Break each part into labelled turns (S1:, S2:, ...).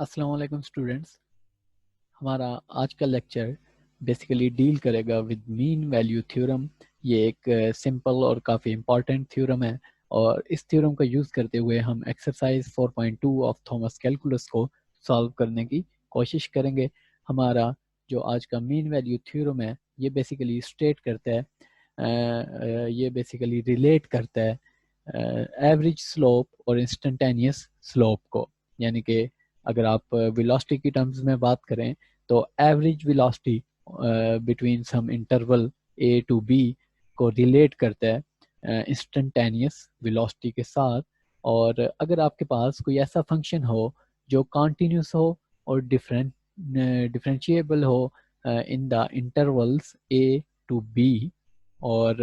S1: अस्सलाम वालेकुम स्टूडेंट्स। हमारा आज का लेक्चर बेसिकली डील करेगा विद मीन वैल्यू थ्योरम। ये एक सिंपल और काफ़ी इम्पॉर्टेंट थ्योरम है और इस थ्योरम का यूज़ करते हुए हम एक्सरसाइज 4.2 ऑफ थॉमस कैलकुलस को सॉल्व करने की कोशिश करेंगे। हमारा जो आज का मीन वैल्यू थ्योरम है ये बेसिकली स्टेट करता है, ये बेसिकली रिलेट करता है एवरेज स्लोप और इंस्टेंटेनियस स्लोप को। यानी कि अगर आप वेलोसिटी की टर्म्स में बात करें तो average velocity between some interval a to b को रिलेट करता है इंस्टेंटेनियस वेलोसिटी के साथ। और अगर आपके पास कोई ऐसा फंक्शन हो जो कॉन्टिन्यूस हो और डिफरेंशिएबल हो in the intervals a to b, और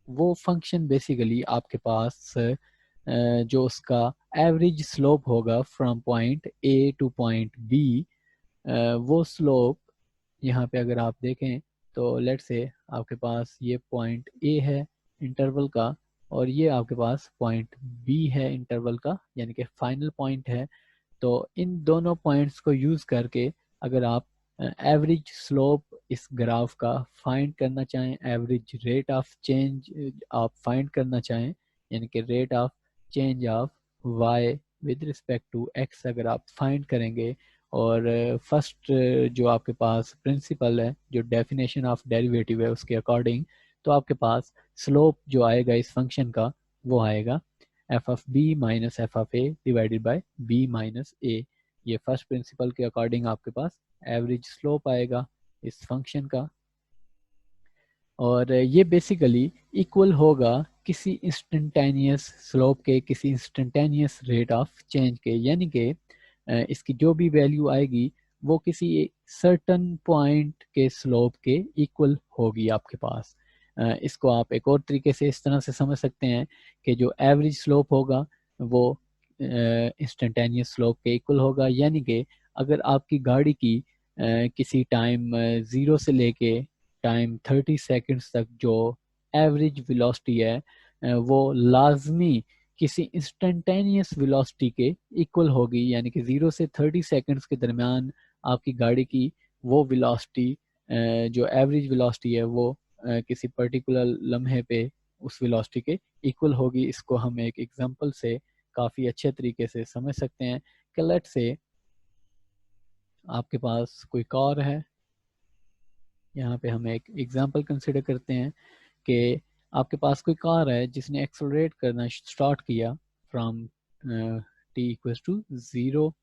S1: वो फंक्शन बेसिकली आपके पास जो उसका एवरेज स्लोप होगा from point a to point b, वो स्लोप यहाँ पे अगर आप देखें तो लेट से आपके पास ये पॉइंट ए है इंटरवल का और ये आपके पास पॉइंट बी है इंटरवल का, यानी कि फाइनल पॉइंट है। तो इन दोनों पॉइंट्स को यूज़ करके अगर आप एवरेज स्लोप इस ग्राफ का फाइंड करना चाहें, एवरेज रेट ऑफ चेंज आप फाइंड करना चाहें, यानी कि rate of change of y with respect to x अगर आप फाइंड करेंगे, और फर्स्ट जो आपके पास प्रिंसिपल है जो डेफिनेशन ऑफ डेरिवेटिव है उसके अकॉर्डिंग, तो आपके पास स्लोप जो आएगा इस फंक्शन का वो आएगा F of B minus F of A divided by B minus A. ये फर्स्ट प्रिंसिपल के अकॉर्डिंग आपके पास एवरेज स्लोप आएगा इस फंक्शन का, और ये बेसिकली इक्वल होगा किसी इंस्टेंटेनियस स्लोप के, किसी इंस्टेंटेनियस रेट ऑफ चेंज के। यानी कि इसकी जो भी वैल्यू आएगी वो किसी सर्टन पॉइंट के स्लोप के इक्वल होगी आपके पास। इसको आप एक और तरीके से इस तरह से समझ सकते हैं कि जो एवरेज स्लोप होगा वो इंस्टेंटेनियस स्लोप के इक्वल होगा। यानी कि अगर आपकी गाड़ी की किसी टाइम 0 से लेके टाइम 30 सेकंड्स तक जो एवरेज वेलोसिटी है वो लाजमी किसी इंस्टेंटेनियस वेलोसिटी के इक्वल होगी। यानी कि 0 से 30 सेकंड्स के दरमियान आपकी गाड़ी की वो वेलोसिटी, जो एवरेज वेलोसिटी है वो किसी पर्टिकुलर लम्हे पे उस वेलोसिटी के इक्वल होगी। इसको हम एक एग्जांपल से काफ़ी अच्छे तरीके से समझ सकते हैं कि लेट से आपके पास कोई कार है। यहाँ पे हम एक एग्जांपल कंसिडर करते हैं कि आपके पास कोई कार है जिसने एक्सेलरेट करना स्टार्ट किया from t equals to zero,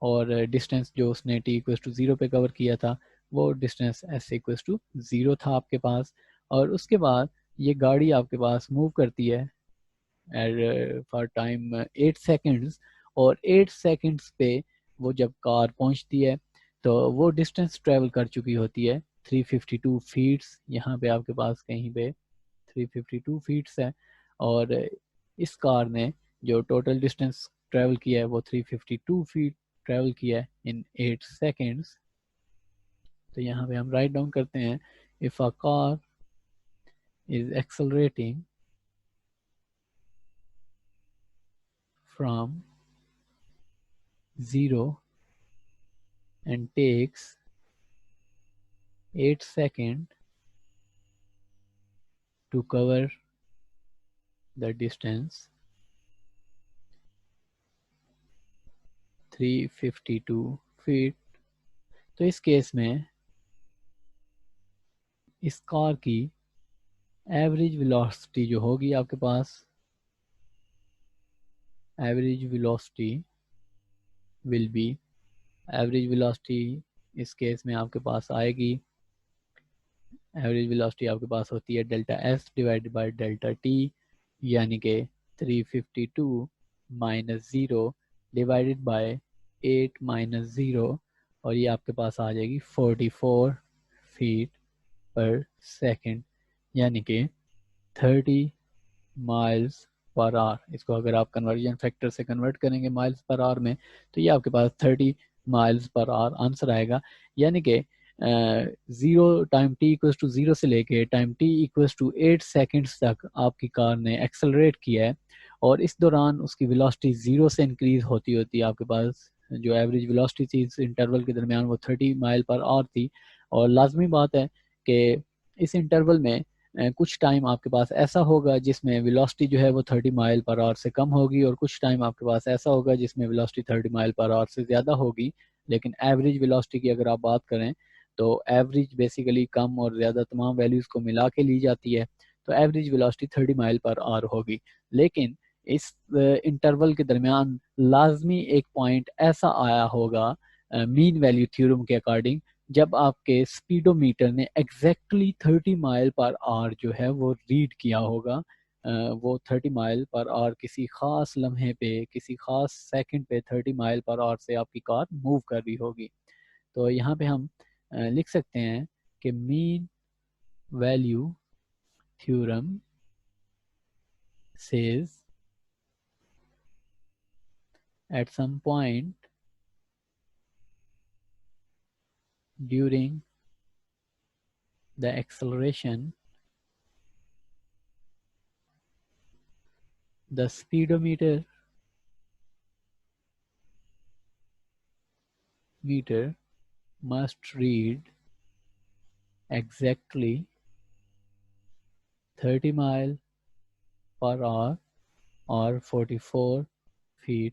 S1: और डिस्टेंस जो उसने टी इक्वल्स टू ज़ीरो पे कवर किया था वो distance s equals to zero था आपके पास। और उसके बाद ये गाड़ी आपके पास मूव करती है फॉर टाइम 8 सेकेंड्स, और 8 सेकेंड्स पे वो जब कार पहुंचती है तो वो डिस्टेंस ट्रेवल कर चुकी होती है 352 फीट्स। यहाँ पे आपके पास कहीं पे 352 फीट्स है, और इस कार ने जो टोटल डिस्टेंस ट्रेवल किया है वो 352 फीट ट्रेवल किया है इन 8 सेकेंड्स। तो यहाँ पे हम राइट डाउन करते हैं if a car is accelerating from 0 and takes 8 seconds to cover the distance 352 feet, तो इस केस में इस कार की एवरेज वेलोसिटी जो होगी आपके पास, average velocity will be, average velocity इस केस में आपके पास आएगी, एवरेज वेलोसिटी आपके पास होती है delta S divided by delta T, यानी कि 352 minus zero divided by 8 minus zero, और ये आपके पास आ जाएगी 44 फीट पर सेकंड, यानी कि 30 माइल्स पर आवर। इसको अगर आप कन्वर्जन फैक्टर से कन्वर्ट करेंगे माइल्स पर आवर में तो ये आपके पास 30 माइल्स पर आवर आंसर आएगा। यानी कि zero time t equals to zero से लेके time t equals to 8 seconds तक आपकी कार ने एक्सेलरेट किया है, और इस दौरान उसकी वेलोसिटी ज़ीरो से इंक्रीज होती होती है आपके पास जो एवरेज वेलोसिटी थी इस इंटरवल के दरमियान वो 30 माइल पर आवर थी। और लाजमी बात है कि इस इंटरवल में कुछ टाइम आपके पास ऐसा होगा जिसमें वेलोसिटी जो है वो 30 माइल पर आवर से कम होगी, और कुछ टाइम आपके पास ऐसा होगा जिसमें वेलोसिटी 30 माइल पर आवर से ज़्यादा होगी। लेकिन एवरेज वेलोसिटी की अगर आप बात करें तो एवरेज बेसिकली कम और ज़्यादा तमाम वैल्यूज़ को मिला के ली जाती है, तो average velocity 30 mile per hour होगी। लेकिन इस इंटरवल के दरमियान लाजमी एक पॉइंट ऐसा आया होगा मीन वैल्यू थ्योरम के अकॉर्डिंग, जब आपके स्पीडोमीटर ने एग्जैक्टली 30 माइल पर आवर जो है वो रीड किया होगा। वो 30 माइल पर आवर किसी ख़ास लम्हे पे, किसी ख़ास सेकंड पे 30 माइल पर आवर से आपकी कार मूव कर रही होगी। तो यहाँ पे हम लिख सकते हैं कि mean value theorem says at some point during the acceleration, the speedometer must read exactly 30 mile per hour और 44 फीट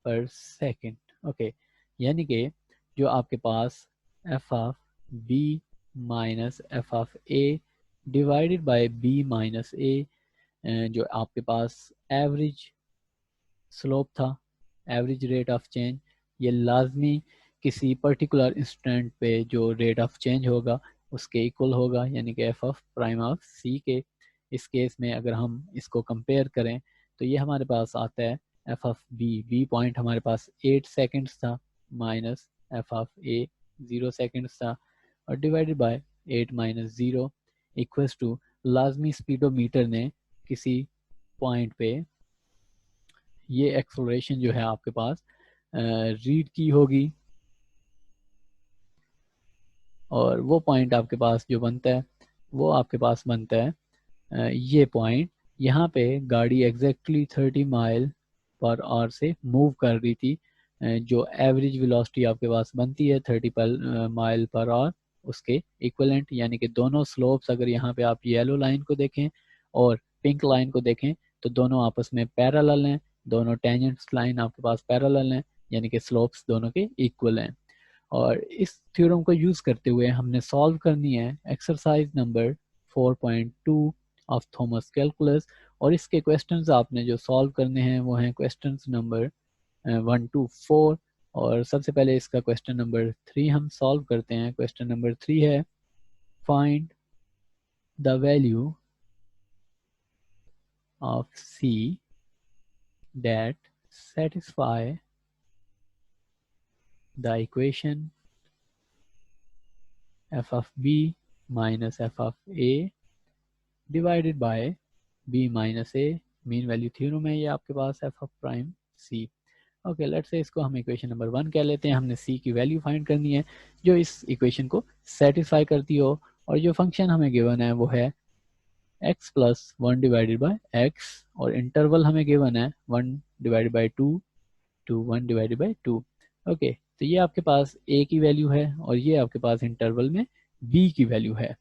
S1: पर सेकेंड। ओके, यानी कि जो आपके पास F of B minus F of A divided by B minus A, जो आपके पास एवरेज स्लोप था, एवरेज रेट ऑफ चेंज, ये लाजमी किसी पर्टिकुलर इंस्टेंट पे जो रेट ऑफ चेंज होगा उसके इक्वल होगा, यानी कि एफ ऑफ प्राइम ऑफ सी के। इस केस में अगर हम इसको कंपेयर करें तो ये हमारे पास आता है एफ ऑफ बी पॉइंट हमारे पास 8 सेकेंड्स था, minus F of a 0 seconds था, और divided by 8 minus 0 equals to लाजमी स्पीडोमीटर ने किसी पॉइंट पे ये एक्सेलरेशन जो है आपके पास रीड की होगी, और वो पॉइंट आपके पास जो बनता है वो आपके पास बनता है ये पॉइंट। यहाँ पे गाड़ी एग्जैक्टली 30 माइल पर आवर से मूव कर रही थी, जो एवरेज वेलोसिटी आपके पास बनती है 30 माइल पर आवर उसके इक्वलेंट, यानी कि दोनों स्लोप्स अगर यहाँ पे आप येलो लाइन को देखें और पिंक लाइन को देखें तो दोनों आपस में पैरेलल हैं, दोनों टेंजेंट्स लाइन आपके पास पैरेलल हैं, यानी कि स्लोप्स दोनों के इक्वल हैं। और इस थ्योरम को यूज़ करते हुए हमने सॉल्व करनी है exercise number 4.2 of Thomas calculus, और इसके क्वेश्चंस आपने जो सॉल्व करने हैं वो हैं क्वेश्चंस नंबर 1 to 4। और सबसे पहले इसका क्वेश्चन नंबर 3 हम सॉल्व करते हैं। क्वेश्चन नंबर 3 है find the value of see that satisfy the equation f of b minus f of a divided by b minus a। Mean value theorem है ये आपके पास f of prime c। Okay, let's say इसको हम equation number 1 कह लेते हैं। हमने c की वैल्यू फाइंड करनी है जो इस इक्वेशन को सेटिस्फाई करती हो, और जो फंक्शन हमें गिवन है वो है x plus 1 divided by x, और इंटरवल हमें गिवन है 1 divided by 2 to 1 divided by 2। Okay, तो ये आपके पास a की वैल्यू है और ये आपके पास इंटरवल में b की वैल्यू है।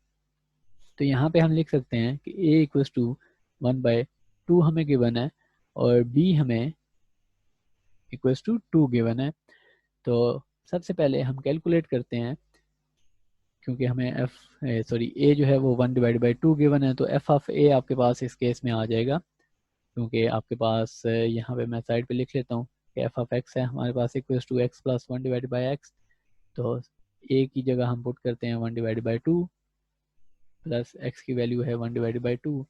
S1: तो यहाँ पे हम लिख सकते हैं कि a इक्वल्स टू 1/2 हमें गिवन है और b हमें इक्वल्स टू 2 गिवन है। तो सबसे पहले हम कैलकुलेट करते हैं, क्योंकि हमें a जो है वो 1 डिवाइड बाई 2 गिवन है, तो f ऑफ a आपके पास इस केस में आ जाएगा, क्योंकि आपके पास यहाँ पे मैं साइड पे लिख लेता हूँ कि f ऑफ x है हमारे पास equals to x plus 1 divide by X. तो a की जगह हम पुट करते हैं 1 डिवाइड बाई 2 प्लस x की वैल्यू है 1 डिवाइड बाई 2,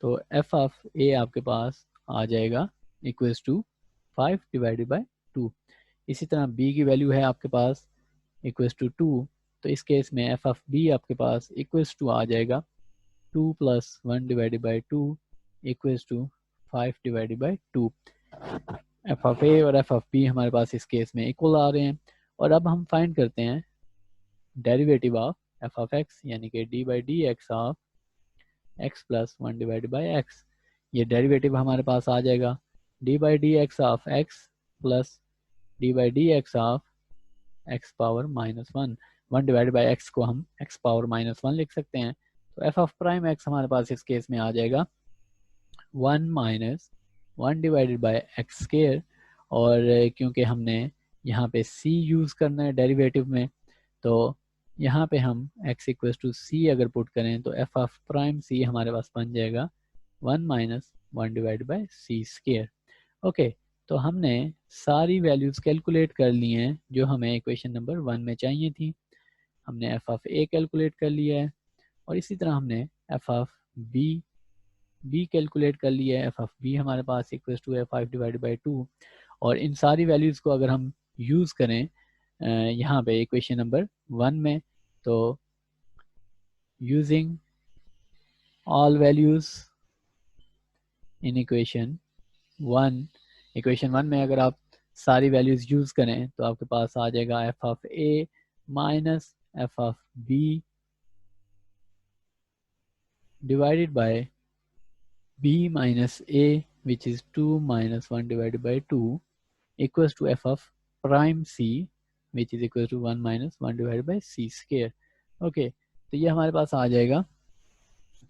S1: तो f ऑफ a आपके पास आ जाएगा इक्वल्स टू 5 डिवाइडेड बाई 2। इसी तरह b की वैल्यू है आपके पास इक्वल्स टू 2, तो इस केस में f ऑफ b आपके पास इक्वल्स टू आ जाएगा 2 plus 1 divided by 2 equals to 5 divided by 2। f of a और f ऑफ b हमारे पास इस केस में इक्वल आ रहे हैं। और अब हम फाइंड करते हैं derivative of f of x, यानी कि d by D x of x plus 1 divided by x. ये डेरिवेटिव हमारे पास आ जाएगा d by D x of x plus D by D x of x power minus one, one divide by x को हम x power minus one लिख सकते हैं। तो एफ ऑफ प्राइम एक्स हमारे पास इस केस में आ जाएगा one minus one divided by x square, और क्योंकि हमने यहाँ पे c यूज़ करना है डेरिवेटिव में, तो यहाँ पे हम x इक्वल टू सी अगर पुट करें तो एफ ऑफ प्राइम c हमारे पास बन जाएगा one minus one divide by c square. Okay, तो हमने सारी वैल्यूज़ कैलकुलेट कर ली हैं जो हमें इक्वेशन नंबर वन में चाहिए थी। हमने एफ ऑफ ए कैलकुलेट कर लिया है, और इसी तरह हमने एफ ऑफ बी कैलकुलेट कर लिया है। एफ ऑफ बी हमारे पास इक्वल टू है 5 डिवाइड बाई 2, और इन सारी वैल्यूज़ को अगर हम यूज़ करें यहाँ पे इक्वेशन नंबर वन में, तो using all values in equation one में अगर आप सारी वैल्यूज़ यूज़ करें तो आपके पास आ जाएगा f of a minus F of b divided by b minus a, which is 2 minus 1 divided by 2, equals to f of prime c, which is equal to 1 minus 1 divided by c square. Okay, तो ये हमारे पास आ जाएगा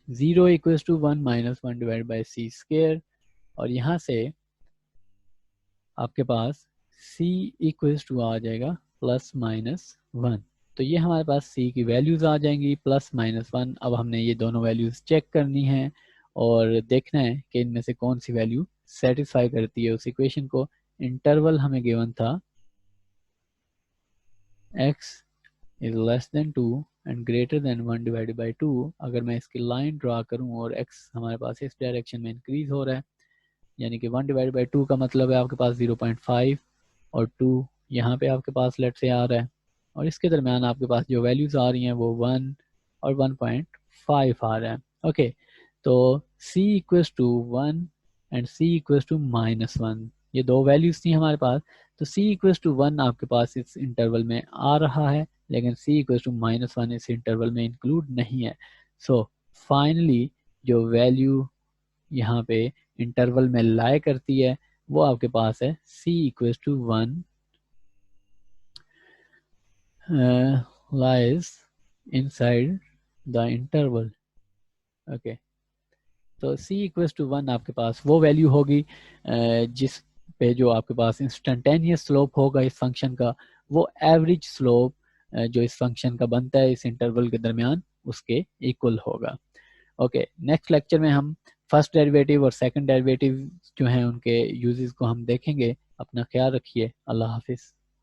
S1: 0 equals to 1 minus 1 divide by c square, और यहाँ से आपके पास c इक्वल्स टू आ जाएगा प्लस माइनस 1। तो ये हमारे पास c की वैल्यूज़ आ जाएंगी प्लस माइनस 1। अब हमने ये दोनों वैल्यूज़ चेक करनी है और देखना है कि इनमें से कौन सी वैल्यू सेटिस्फाई करती है उस इक्वेशन को। इंटरवल हमें गिवन था x is less than 2 and greater than 1 divided by 2। अगर मैं इसकी लाइन ड्रा करूं और x हमारे पास इस डायरेक्शन में इंक्रीज हो रहा है, यानी कि 1 डिवाइड बाई 2 का मतलब है आपके पास 0.5 और 2 यहाँ पे आपके पास लेट से आ रहा है, और इसके दरमियान आपके पास जो वैल्यूज़ आ रही हैं वो 1 और 1.5 आ रहा है। ओके, तो c equals to 1 and c equals to minus 1, ये दो वैल्यूज़ थी हमारे पास। तो c इक्वल्स टू 1 आपके पास इस इंटरवल में आ रहा है, लेकिन c इक्वल्स टू माइनस 1 इस इंटरवल में इंक्लूड नहीं है। सो फाइनली जो वैल्यू यहाँ पे इंटरवल में लाई करती है वो आपके पास है c equals to 1 lies inside the interval। Okay, तो c इक्वल्स टू 1 आपके पास वो वैल्यू होगी जिस पे जो आपके पास इंस्टेंटेनियस स्लोप होगा इस फंक्शन का, वो एवरेज स्लोप जो इस फंक्शन का बनता है इस इंटरवल के दरमियान उसके इक्वल होगा। ओके, नेक्स्ट लेक्चर में हम फर्स्ट डेरिवेटिव और सेकंड डेरिवेटिव जो हैं उनके यूजेस को हम देखेंगे। अपना ख्याल रखिए। अल्लाह हाफिज़।